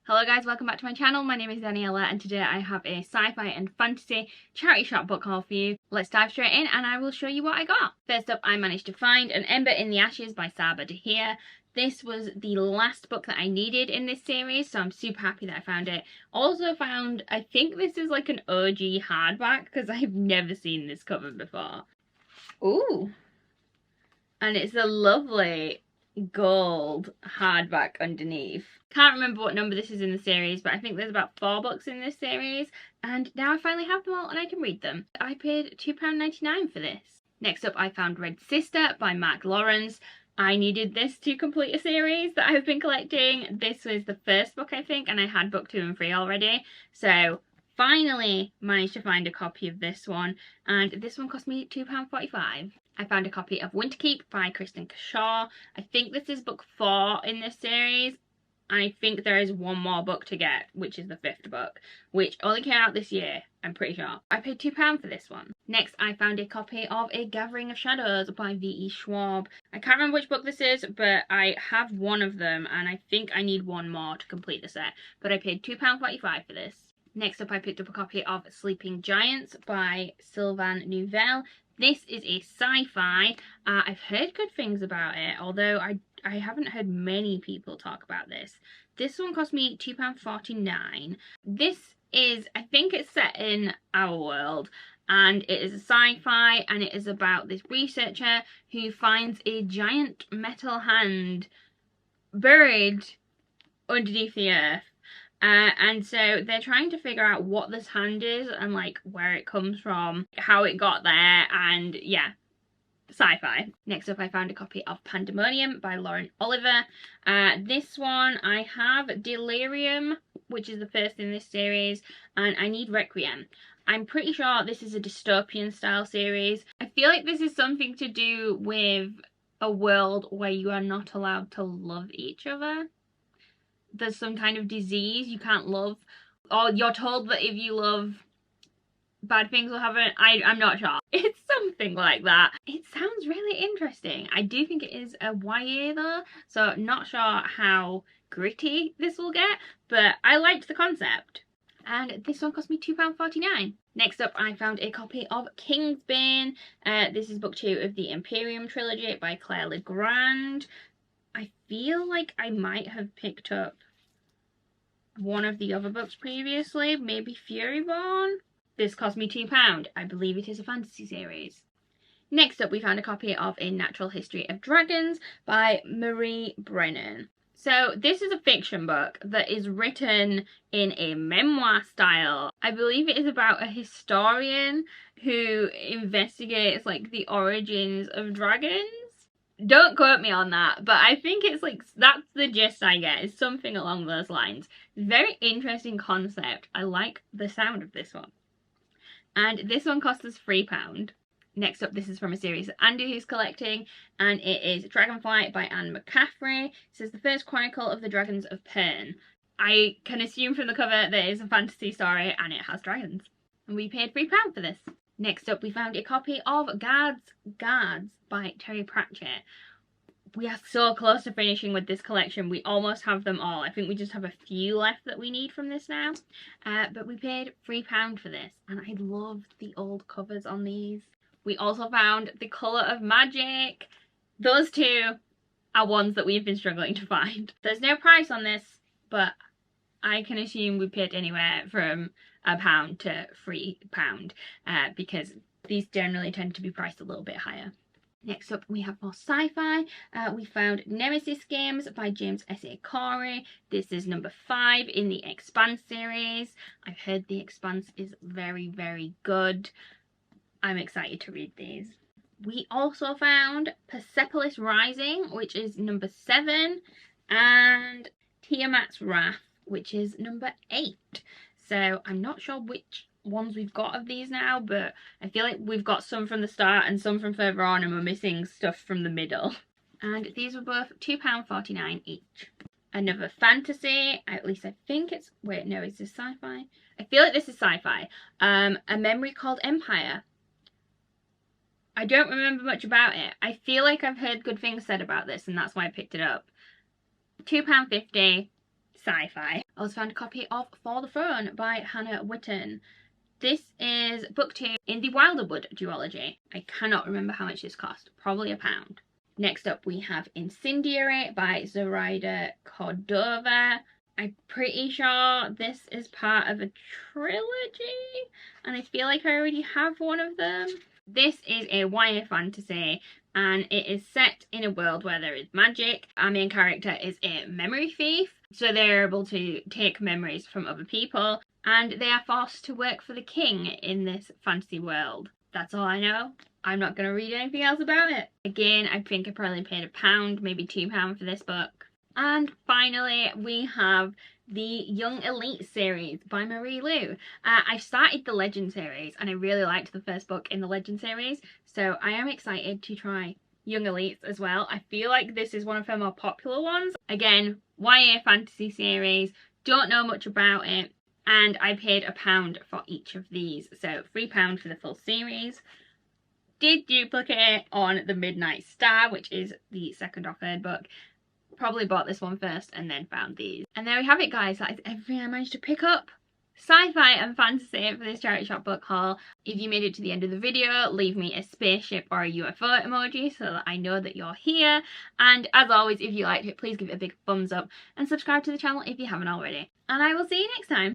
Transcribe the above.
Hello guys, welcome back to my channel. My name is Daniela and today I have a sci-fi and fantasy charity shop book haul for you. Let's dive straight in and I will show you what I got. First up, I managed to find An Ember in the Ashes by Saba Dahir. This was the last book that I needed in this series, so I'm super happy that I found it. Also found, I think this is like an OG hardback because I've never seen this cover before. Ooh! And it's a lovely gold hardback underneath. Can't remember what number this is in the series, but I think there's about 4 books in this series, and now I finally have them all and I can read them. I paid £2.99 for this. Next up, I found Red Sister by Mark Lawrence. I needed this to complete a series that I've been collecting. This was the first book, I think, and I had book 2 and 3 already, so finally managed to find a copy of this one, and this one cost me £2.45. I found a copy of Winterkeep by Kristen Shaw. I think this is book 4 in this series. I think there is one more book to get, which is the 5th book, which only came out this year, I'm pretty sure. I paid £2 for this one. Next, I found a copy of A Gathering of Shadows by V.E. Schwab. I can't remember which book this is, but I have one of them, and I think I need one more to complete the set, but I paid £2.45 for this. Next up, I picked up a copy of Sleeping Giants by Sylvain Nouvel. This is a sci-fi. I've heard good things about it, although I haven't heard many people talk about this. This one cost me £2.49. This is, I think it's set in our world, and it is a sci-fi, and it is about this researcher who finds a giant metal hand buried underneath the earth. And so they're trying to figure out what this hand is and like where it comes from, how it got there, and yeah, sci-fi. Next up, I found a copy of Pandemonium by Lauren Oliver. This one, I have Delirium, which is the first in this series, and I need Requiem. I'm pretty sure this is a dystopian style series. I feel like this is something to do with a world where you are not allowed to love each other. There's some kind of disease you can't love, or you're told that if you love, bad things will happen. I'm not sure. It's something like that. It sounds really interesting. I do think it is a YA though, so not sure how gritty this will get, but I liked the concept. And this one cost me £2.49. Next up, I found a copy of Kingsbane. This is book 2 of the Imperium trilogy by Claire Legrand. I feel like I might have picked up one of the other books previously, maybe Furyborn. This cost me £2. I believe it is a fantasy series. Next up, we found a copy of A Natural History of Dragons by Marie Brennan. So this is a fiction book that is written in a memoir style. I believe it is about a historian who investigates like the origins of dragons. Don't quote me on that, but I think it's like, that's the gist I get, is something along those lines. Very interesting concept. I like the sound of this one. And this one cost us £3. Next up, this is from a series that Andy is collecting, and it is Dragonflight by Anne McCaffrey. This is the first chronicle of the Dragons of Pern. I can assume from the cover that it is a fantasy story and it has dragons. And we paid £3 for this. Next up, we found a copy of Guards by Terry Pratchett. We are so close to finishing with this collection. We almost have them all. I think we just have a few left that we need from this now. But we paid £3 for this, and I loved the old covers on these. We also found The Colour of Magic. Those two are ones that we've been struggling to find. There's no price on this, but I can assume we paid anywhere from £1 to £3 because these generally tend to be priced a little bit higher. Next up, we have more sci-fi. We found Nemesis Games by James S.A. Corey. This is number 5 in the Expanse series. I've heard the Expanse is very, very good. I'm excited to read these. We also found Persepolis Rising, which is number 7, and Tiamat's Wrath, which is number 8. So I'm not sure which ones we've got of these now, but I feel like we've got some from the start and some from further on, and we're missing stuff from the middle. And these were both £2.49 each. Another fantasy, at least I think it's, wait, no, is this sci-fi? I feel like this is sci-fi. A Memory Called Empire. I don't remember much about it. I feel like I've heard good things said about this, and that's why I picked it up. £2.50, sci-fi. I also found a copy of For the Throne by Hannah Witten. This is book 2 in the Wilderwood duology. I cannot remember how much this cost. Probably £1. Next up we have Incendiary by Zoraida Cordova. I'm pretty sure this is part of a trilogy, and I feel like I already have one of them. This is a YA fantasy, and it is set in a world where there is magic. Our main character is a memory thief, so they're able to take memories from other people, and they are forced to work for the king in this fantasy world. That's all I know. I'm not going to read anything else about it. Again, I think I probably paid £1, maybe £2 for this book. And finally, we have the Young Elite series by Marie Lu. I started the Legend series and I really liked the first book in the Legend series, so I am excited to try Young Elites as well. I feel like this is one of her more popular ones. Again, YA fantasy series, don't know much about it, and I paid £1 for each of these, so £3 for the full series. Did duplicate on The Midnight Star, which is the second or third book. Probably bought this one first and then found these. And there we have it, guys. That is everything I managed to pick up. Sci-fi and fantasy for this charity shop book haul. If you made it to the end of the video, leave me a spaceship or a UFO emoji so that I know that you're here. And as always, if you liked it, please give it a big thumbs up and subscribe to the channel if you haven't already. And I will see you next time.